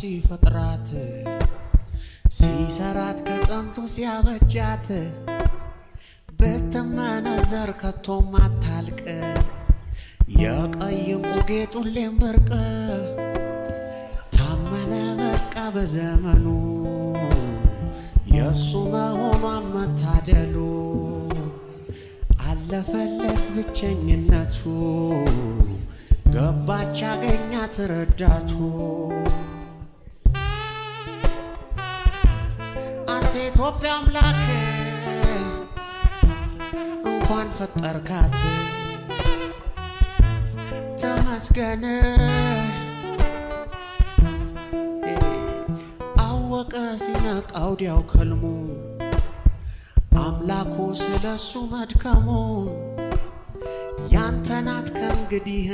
ሲፈጥራት ሲሰራት ከጥንቱ ሲያበጃት በተመነዘር ከቶም አታልቅ የቀይ ዕንቁ ጌጥ ሁሌም ብርቅ ታመነ በቃ በዘመኑ የእሱ መሆኗን መታደሉ አለፈለት ብቸኝነቱ ገባች አገኛት ረዳቱ አንተ ኢትዮጵያ አምላክ እንኳን ፈጠርካት ተመስገን አወቀ ሲነቃው ዲያው ከልሙ አምላኩ ስለሱ መድከሙ ያንተ ናት ከእንግዲህ